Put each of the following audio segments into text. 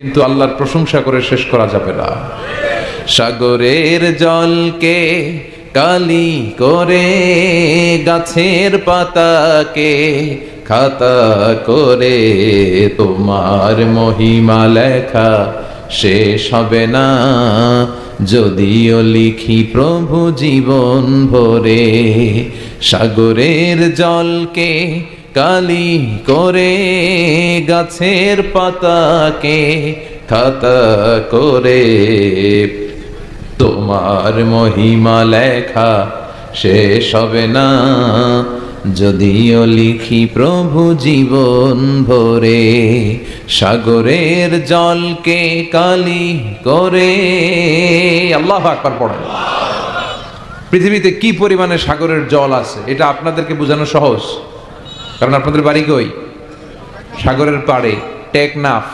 কিন্তু আল্লাহর প্রশংসা করে শেষ করা যাবে না। সাগরের জলকে কালি করে, গাছের পাতাকে খাতা করে, তোমার মহিমা লেখা শেষ হবে না, যদিও লিখি প্রভু জীবন ভরে। সাগরের জলকে কালি করে, গাছের পাতাকে খাতা করে, তোমার মহিমা লেখা শেষ হবে না, যদিও লিখি প্রভু জীবন ভরে। সাগরের জলকে কালি করে, আল্লাহু আকবার পড়েন। পৃথিবীতে কি পরিমাণে সাগরের জল আছে এটা আপনাদেরকে বোঝানো সহজ, কারণ আপনাদের বাড়ি কই? সাগরের পাড়ে। টেকনাফ,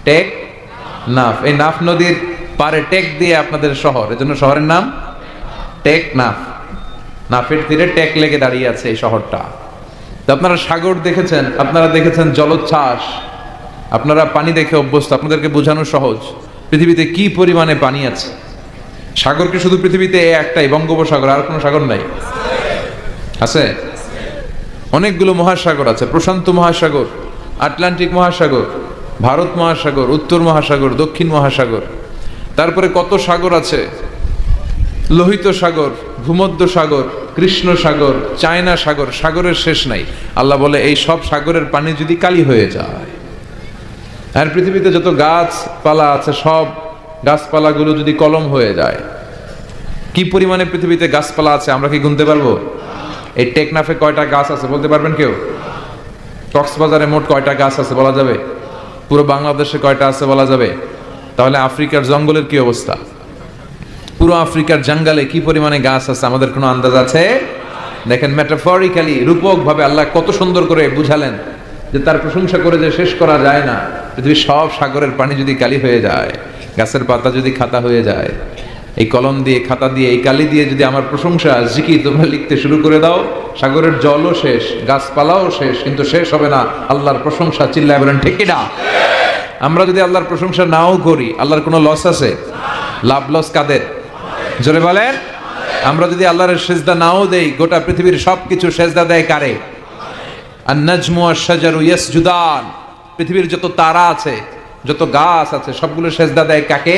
টেকনাফ, এই নাফ নদীর পাড়ে টেক দিয়ে আপনাদের শহর, এজন্য শহরের নাম টেকনাফ। নাফের তীরে টেক লেগে দাঁড়িয়ে আছে এই শহরটা। তো আপনারা সাগর দেখেছেন, আপনারা দেখেছেন জলোচ্ছ্বাস, আপনারা পানি দেখে অভ্যস্ত, আপনাদেরকে বোঝানো সহজ। পৃথিবীতে কি পরিমাণে পানি আছে। সাগর কি শুধু পৃথিবীতে একটাই, বঙ্গোপসাগর, আর কোনো সাগর নাই? আছে অনেকগুলো মহাসাগর আছে। প্রশান্ত মহাসাগর, আটলান্টিক মহাসাগর, ভারত মহাসাগর, উত্তর মহাসাগর, দক্ষিণ মহাসাগর। তারপরে কত সাগর আছে, লোহিত সাগর, ভূমধ্য সাগর, কৃষ্ণ সাগর, চায়না সাগর, সাগরের শেষ নাই। আল্লাহ বলে এই সব সাগরের পানি যদি কালি হয়ে যায়, আর পৃথিবীতে যত গাছপালা আছে সব গাছপালাগুলো যদি কলম হয়ে যায়, কি পরিমাণে পৃথিবীতে গাছপালা আছে আমরা কি গুনতে পারবো? এই টেকনাফে কয়টা গাছ আছে বলতে পারবেন কেউ? কক্সবাজারে মোট কয়টা গাছ আছে বলা যাবে? পুরো বাংলাদেশে কয়টা আছে বলা যাবে? তাহলে আফ্রিকার জঙ্গলের কি অবস্থা? পুরো আফ্রিকার জঙ্গলে কি পরিমাণে গাছ আছে আমাদের কোনো আন্দাজ আছে? দেখেন, মেটাফরিক্যালি, রূপক ভাবে আল্লাহ কত সুন্দর করে বুঝালেন যে তার প্রশংসা করে যে শেষ করা যায় না। পৃথিবীর সব সাগরের পানি যদি কালি হয়ে যায়, গাছের পাতা যদি খাতা হয়ে যায়, এই কলম দিয়ে, খাতা দিয়ে, এই কালি দিয়ে যদি আমার প্রশংসা জিকির তোমরা লিখতে শুরু করে দাও, সাগরের জলও শেষ, গাছপালাও শেষ, কিন্তু শেষ হবে না আল্লাহর প্রশংসা। চিল্লায় বলেন ঠিক কিনা? আমরা যদি আল্লাহর প্রশংসা নাও করি, আল্লাহর কোনো লস আছে? লাভ লস কাদের? জোরে বলেন। আমরা যদি আল্লাহর সেজদা নাও দেই, গোটা পৃথিবীর সবকিছু সেজদা দেয় কারে? আন-নাজমু ওয়াশ-শাজারু ইয়াসজুদান। পৃথিবীর যত তারা আছে, যত গাছ আছে, সবগুলো সেজদা দেয় কাকে?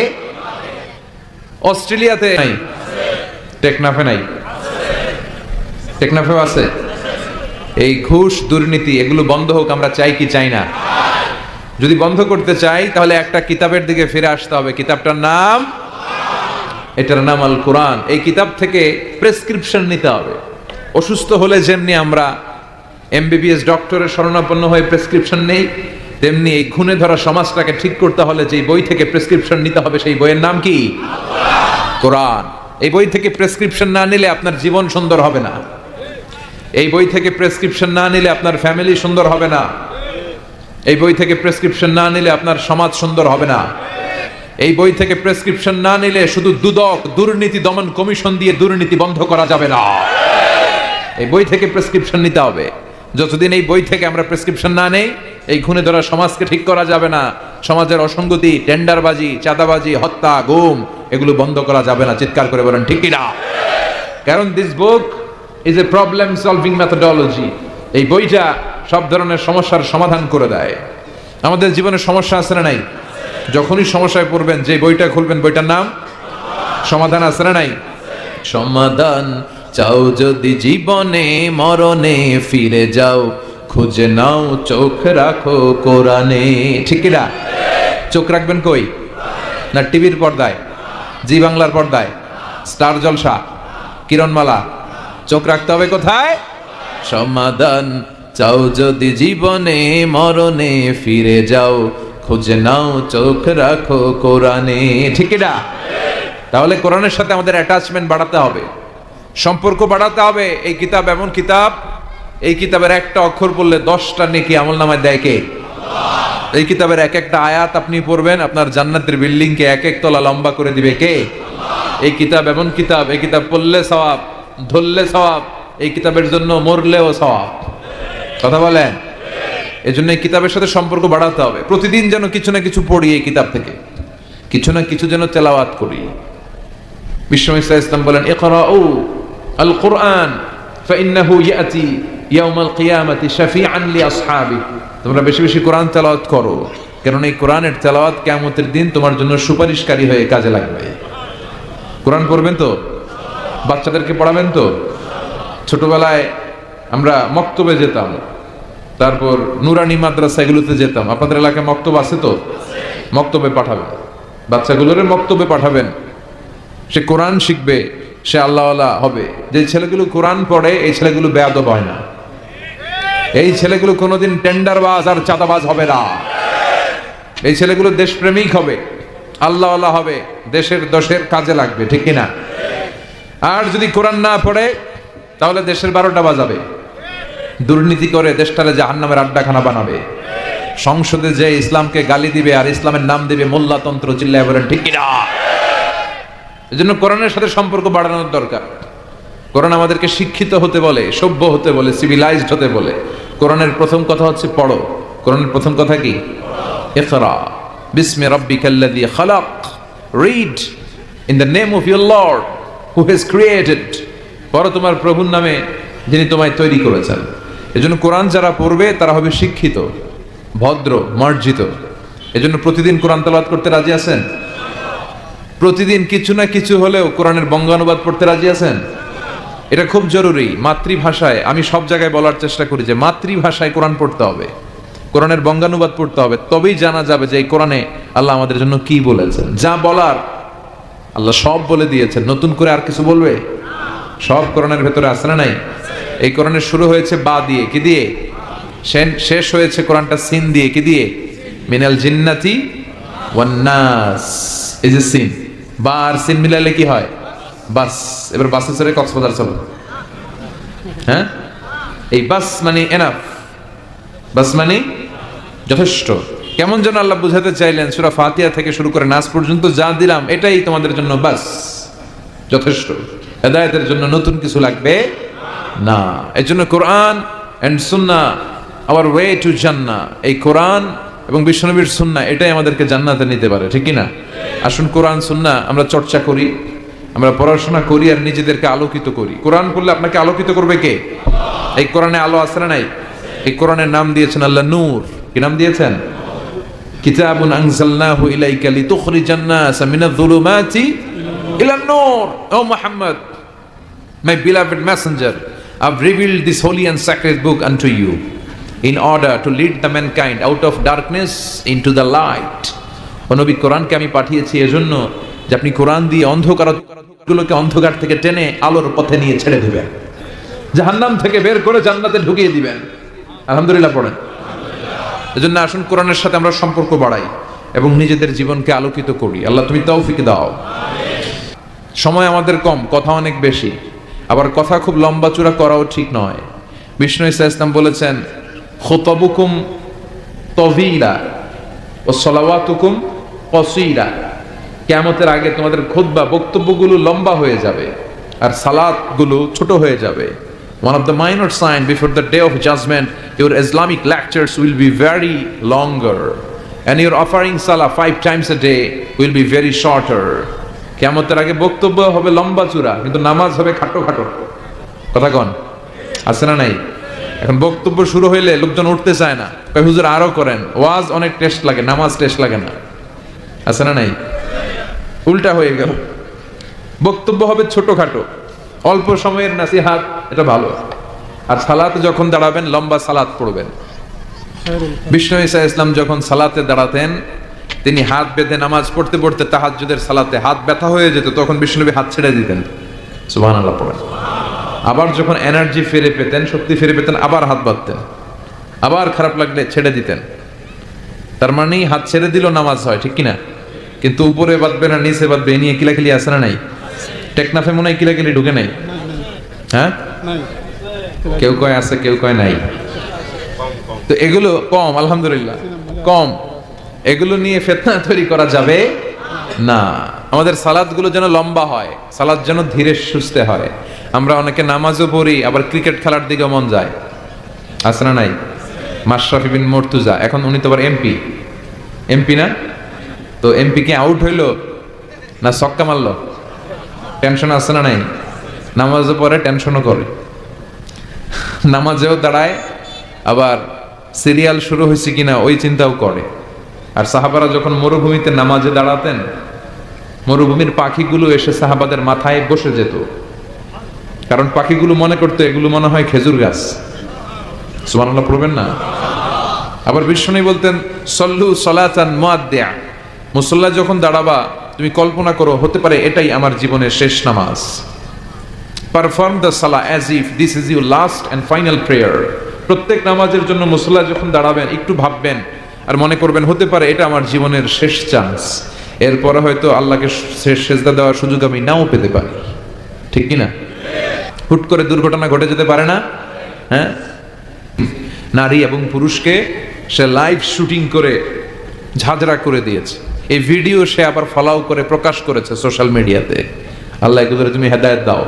অস্ট্রেলিয়াতে নাই, টেকনাফে নাই, টেকনাফেও আছে। এই ঘুষ, দুর্নীতি, এগুলো বন্ধ হোক আমরা চাই কি চাই না? যদি বন্ধ করতে চাই তাহলে একটা কিতাবের দিকে ফিরে আসতে হবে। কিতাবটার নাম, এটার নাম আল কোরআন। এই কিতাব থেকে প্রেসক্রিপশন নিতে হবে। অসুস্থ হলে যেমনি আমরা এমবিবিএস ডক্টরের শরণাপন্ন হয়ে প্রেসক্রিপশন নেই, তেমনি এই খুনে ধরা সমাজটাকে ঠিক করতে হলে যে বই থেকে প্রেসক্রিপশন নিতে হবে, সেই বইয়ের নাম কি? কোরআন। এই বই থেকে প্রেসক্রিপশন না নিলে আপনার জীবন সুন্দর হবে না। এই বই থেকে প্রেসক্রিপশন না নিলে আপনার ফ্যামিলি সুন্দর হবে না। এই বই থেকে প্রেসক্রিপশন না নিলে আপনার সমাজ সুন্দর হবে না। এই বই থেকে প্রেসক্রিপশন না নিলে শুধু দুদক, দুর্নীতি দমন কমিশন দিয়ে দুর্নীতি বন্ধ করা যাবে না। এই বই থেকে প্রেসক্রিপশন নিতে হবে। যতদিন এই বই থেকে আমরা প্রেসক্রিপশন না নেই, এই খুনে ধরা সমাজকে ঠিক করা যাবে না। সমাজের অসঙ্গতি, টেন্ডারবাজি, চাঁদাবাজি, হত্যা, গুম, এগুলো বন্ধ করা যাবে না। চিৎকার করে বলেন ঠিক কিনা? কারণ this book is a problem solving methodology. এই বইটা সব ধরনের সমস্যার সমাধান করে দেয়। আমাদের জীবনে সমস্যা আছে না নাই? যখনই সমস্যায় পড়বেন, যে বইটা খুলবেন, বইটার নাম সমাধান। আছে না নাই? সমাধান চাও যদি জীবনে, মরণে ফিরে যাও, খুঁজে নাও চোখ রাখো কোরআনে। ঠিক না? চোখ রাখবেন কই? না টিভির পর্দায়, জি বাংলার পর্দায়, স্টার জলসা, কিরণমালা? চোখ রাখতে হবে কোথায়? সমাধান চাও যদি জীবনে, মরণে ফিরে যাও, খুঁজে নাও চোখ রাখো কোরআনে। ঠিক না? তাহলে কোরআনের সাথে আমাদের অ্যাটাচমেন্ট বাড়াতে হবে, সম্পর্ক বাড়াতে হবে। এই কিতাব এমন কিতাব, এই কিতাবের একটা অক্ষর পড়লে 10টা নেকি আমলনামায় দেয় কে? এই কিতাবের এক একটা আয়াত আপনি পড়বেন, আপনার জান্নাতের বিল্ডিং কে এক এক তলা লম্বা করে দিবে কে? এই কিতাব এমন কিতাব, এই কিতাব পড়লে সওয়াব, ধরলে সওয়াব, এই কিতাবের জন্য মরলেও সওয়াব। কথা বলেন। এজন্য এই কিতাবের সাথে সম্পর্ক বাড়াতে হবে। প্রতিদিন যেন কিছু না কিছু পড়ি এই কিতাব থেকে, কিছু না কিছু যেন তেলাওয়াত করি। বিশ্বনবী সাল্লাল্লাহু আলাইহি ওয়াসাল্লাম বলেন, ইকরাউ আল কুরআন ফাইন্নাহু ইয়াতি ইয়াউমাল কিয়ামাতি শাফিআন লি আসহাবি। তোমরা বেশি বেশি কোরআন তেলাওয়াত করো, কারণ এই কোরআনের তেলাওয়াত কিয়ামতের দিন তোমার জন্য সুপারিশকারী হয়ে কাজে লাগবে। কোরআন পড়বেন তো? বাচ্চাদেরকে পড়াবেন তো? ছোটবেলায় আমরা মক্তবে যেতাম, তারপর নুরানি মাদ্রাসা এগুলোতে যেতাম। আপনাদের এলাকায় মক্তব আছে তো? মক্তবে পাঠাবেন, বাচ্চাগুলোরে মক্তবে পাঠাবেন। সে কোরআন শিখবে, সে আল্লাহওয়ালা হবে। যে ছেলেগুলো কোরআন পড়ে এই ছেলেগুলো বেয়াদব হয় না, এই ছেলেগুলো কোনোদিন টেন্ডারবাজ আর চাঁদাবাজ হবে না। এই ছেলেগুলো দেশপ্রেমিক হবে, আল্লাহওয়ালা হবে, দেশের দশের কাজে লাগবে, ঠিক কিনা? আর যদি কোরআন না পড়ে তাহলে দেশের 12টা বাজাবে, দুর্নীতি করে দেশটারে জাহান্নামের আড্ডাখানা বানাবে, সংসদে যে ইসলামকে গালি দিবে আর ইসলামের নাম দিবে মোল্লাতন্ত্র, চিল্লায় বলেন ঠিক কিনা? এজন্য কোরআনের সাথে সম্পর্ক বাড়ানোর দরকার। কোরআন আমাদেরকে শিক্ষিত হতে বলে, সভ্য হতে বলে, সিভিলাইজড হতে বলে। কোরআনের প্রথম কথা হচ্ছে পড়ো। কোরআনের প্রথম কথা কি? ইকরা বিসমি রাব্বিকাল্লাযী খালাক, read in the name of your lord who has created. পড়ো তোমার প্রভুর নামে যিনি তোমায় তৈরি করেছেন। এজন্য কোরআন যারা পড়বে তারা হবে শিক্ষিত, ভদ্র, মার্জিত। এজন্য প্রতিদিন কোরআন তেলাওয়াত করতে রাজি আছেন? প্রতিদিন কিছু না কিছু হলেও কোরআনের বঙ্গানুবাদ পড়তে রাজি আছেন? এটা খুব জরুরি। মাতৃভাষায়, আমি সব জায়গায় বলার চেষ্টা করি যে মাতৃভাষায় কোরআন পড়তে হবে, কোরআনের বঙ্গানুবাদ পড়তে হবে। তবেই জানা যাবে যে এই কোরআনে আল্লাহ আমাদের জন্য কি বলেছেন। যা বলার আল্লাহ সব বলে দিয়েছেন, নতুন করে আর কিছু বলবে? সব কোরআনের ভেতরে আছে না নাই? এই কোরআনের শুরু হয়েছে বা দিয়ে, কি দিয়ে? শেষ হয়েছে কোরআনটা সিন দিয়ে, কি দিয়ে? মিনাল জিন্নাতি ওয়ান নাস। এই যে সিন, বা আর সিন মিলালে কি হয়? বাস। এবার বাসে চড়ে কক্সবাজার চলো। হ্যাঁ, এই বাস মানে এনাফ, বাস মানে যথেষ্ট। কেমন যেন আল্লাহ বুঝাতে চাইলেন, সূরা ফাতিহা থেকে শুরু করে নাস পর্যন্ত যা দিলাম এটাই তোমাদের জন্য বাস, যথেষ্ট। হেদায়েতের জন্য নতুন কিছু লাগবে না। এই জন্য কোরআন and Sunnah hour way to জান্নাহ। এই কোরআন এবং বিশ্বনবীর সুন্নাহ এটাই আমাদেরকে জান্নাতে নিতে পারে, ঠিক কি না? আসুন কোরআন সুন্নাহ আমরা চর্চা করি, আমরা পড়াশোনা করি আর নিজেদেরকে আলোকিত করি। কোরআন পড়লে আপনাকে আলোকিত করবে কে? এই কোরআনে আলো আছে না নাই? এই কোরআনের নাম দিয়েছেন আল্লাহ নূর। কি নাম দিয়েছেন? কিতাবুন আনজালনাহু ইলাইকা লিতুখরিজান NASA Minaj যুলুমাতি ইলান Noor. O Muhammad, my beloved messenger, I've revealed this holy and sacred book unto you in order to lead the mankind out of darkness into the light. ও নবী, কোরআনকে আমি পাঠিয়েছি এজন্য যে আপনি কোরআন দিয়ে অন্ধকারগুলোকে অন্ধকার থেকে টেনে আলোর পথে নিয়ে ছেড়ে দিবেন, জাহান্নাম থেকে বের করে জান্নাতে ঢুকিয়ে দিবেন। আলহামদুলিল্লাহ পড়েন। এজন্য আসুন কোরআনের সাথে আমরা সম্পর্ক বাড়াই এবং নিজেদের জীবনকে আলোকিত করি। আল্লাহ তুমি তৌফিক দাও। সময় আমাদের কম, কথা অনেক বেশি, আবার কথা খুব লম্বা চূড়া করাও ঠিক নয়। বিষ্ণু ইসলাম বলেছেন, খুতবুকুম তভিলা ও সলাওয়াতুকুম কসীরা। কিয়ামতের আগে তোমাদের খুতবা, বক্তব্যগুলো লম্বা হয়ে যাবে আর সালাতগুলো ছোট হয়ে যাবে। One of the minor signs before the day of judgment, your Islamic lectures will be very longer and your offering salah 5 times a day will be very shorter. কিয়ামতের আগে বক্তব্য হবে লম্বা চূড়া, কিন্তু নামাজ হবে খাটো খাটো। কথা কন, আছে না নাই? এখন বক্তব্য শুরু হইলে লোকজন উঠতে চায় না, কয় হুজুর আরো করেন। ওয়াজ অনেক টেস্ট লাগে, নামাজ টেস্ট লাগে না। আছে না নাই? উল্টা হয়ে গেল। বক্তব্য হবে ছোটখাটো, অল্প সময়ের নাসিহাত, এটা ভালো। আর সালাতে যখন দাঁড়াবেন লম্বা সালাত পড়বেন। বিষ্ণু ঈসা ইসলাম যখন সালাতে দাঁড়াতেন, তিনি হাত বেঁধে নামাজ পড়তে পড়তে তাহাজ্জুদের সালাতে হাত ব্যথা হয়ে যেত, তখন বিষ্ণুনবী হাত ছেড়ে দিতেন। সুবহানাল্লাহ পড়েন। আবার যখন এনার্জি ফিরে পেতেন, শক্তি ফিরে পেতেন, আবার হাত বাঁধতেন, আবার খারাপ লাগলে ছেড়ে দিতেন। তার মানে হাত ছেড়ে দিল নামাজ হয়, ঠিক কিনা? কিন্তু উপরে বাঁধবে না নিচে বাঁধবে, এ নিয়ে কিলাকিলি আছে না নাই? টেকনাফে মনে হয় কিলাকিলি ঢুকে নাই? হ্যাঁ, কেউ কয় আছে, কেউ কয় নাই। তো এগুলো কম, আলহামদুলিল্লাহ কম। এগুলো নিয়ে ফিতনা তৈরি করা যাবে না। আমাদের সালাতগুলো যেন লম্বা হয়, সালাত যেন ধীরে সুস্থে হয়। আমরা অনেকে নামাজও পড়ি, আবার ক্রিকেট খেলার দিকে মন যায়, আছে না নাই? মাশরাফি বিন মুর্তজা, এখন উনি তো আবার এমপি না? তো এমপি কি আউট হইলো না ছক্কা মারলো? টেনশন আছে না নাই? নামাজে পড়ে, টেনশনও করে, নামাজেও দাঁড়ায়, আবার সিরিয়াল শুরু হয়েছে কিনা ওই চিন্তাও করে। আর সাহাবারা যখন মরুভূমিতে নামাজে দাঁড়াতেন, মরুভূমির পাখিগুলো এসে সাহাবাদের মাথায় বসে যেত, কারণ পাখিগুলো মনে করতো এগুলো মনে হয় খেজুর গাছ। সুবহানাল্লাহ পড়বেন না? আবার বিষ্ণু বলতেন সল্লু সলাতান মুআদ্দিয়া, মুসল্লা যখন দাঁড়াবা তুমি কল্পনা করো হতে পারে এটাই আমার জীবনের শেষ নামাজ। Perform the Salah as if this is your last and final prayer. প্রত্যেক নামাজের জন্য মুসল্লা যখন দাঁড়াবেন একটু ভাববেন আর মনে করবেন হতে পারে এটা আমার জীবনের শেষ চান্স, এরপরে হয়তো আল্লাহকে সেজদা দেওয়ার সুযোগ আমি নাও পেতে পারি। ঠিক কিনা? হুট করে দুর্ঘটনা ঘটে যেতে পারে না? হ্যাঁ, নারী এবং পুরুষকে সে লাইভ শুটিং করে ঝাঁঝরা করে দিয়েছে, এই ভিডিও সে আবার ফলাও করে প্রকাশ করেছে সোশ্যাল মিডিয়াতে। আল্লাহ এগুলো তুমি হেদায়েত দাও।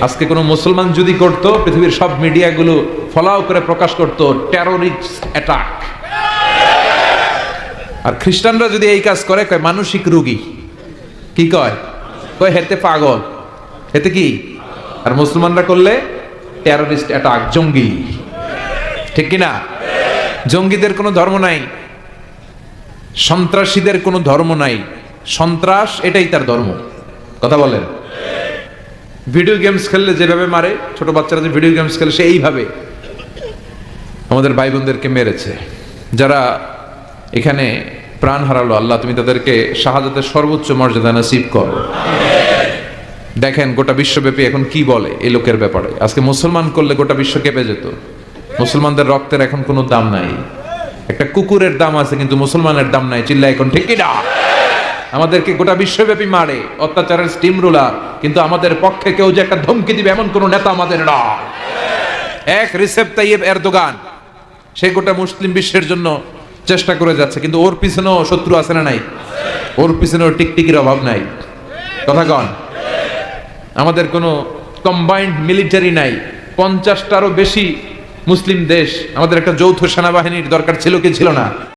আজকে কোনো মুসলমান যদি করত, পৃথিবীর সব মিডিয়াগুলো ফলাও করে প্রকাশ করত টেররিস্ট অ্যাটাক। আর খ্রিস্টানরা যদি এই কাজ করে কয় মানসিক রোগী। কি কয়? কয় হেতে পাগল, হেতে কি? আর মুসলমানরা করলে টেররিস্ট অ্যাটাক, জঙ্গি। ঠিক কিনা? জঙ্গিদের কোনো ধর্ম নাই, সন্ত্রাসীদের কোনো ধর্ম নাই, সন্ত্রাস এটাই তার ধর্ম। কথা বলেন? ভিডিও গেমস খেললে যেভাবে মারে, ছোট বাচ্চারা যে ভিডিও গেমস খেলে সে এইভাবে আমাদের ভাই বোনদেরকে মেরেছে। যারা এখানে প্রাণ হারালো, আল্লাহ তুমি তাদেরকে শাহাদাতের সর্বোচ্চ মর্যাদা নসিব করো। দেখেন গোটা বিশ্বব্যাপী এখন কি বলে এই লোকের ব্যাপারে। আজকে মুসলমান করলে গোটা বিশ্ব কেঁপে যেত। মুসলমানদের রক্তের এখন কোনো দাম নাই। একটা কুকুরের দাম আছে কিন্তু মুসলমানের দাম নাই। চিল্লা এখন ঠিক কিনা? আমাদেরকে গোটা বিশ্বব্যাপী মারে, অত্যাচারের স্টিম রুলার, কিন্তু আমাদের পক্ষে কেউ যে একটা ধমকি দিবে এমন কোন নেতা আমাদের না। এক রিসেপ তাইয়েব এরদোগান, সে গোটা মুসলিম বিশ্বের জন্য চেষ্টা করে যাচ্ছে, কিন্তু ওর পিছনেও শত্রু আছে না নাই? ওর পিছনেও টিকটিকির অভাব নাই। কথা কন? আমাদের কোনো কম্বাইন্ড মিলিটারি নাই। 50টারও বেশি মুসলিম দেশ, আমাদের একটা যৌথ সেনাবাহিনীর দরকার ছিল কি ছিল না?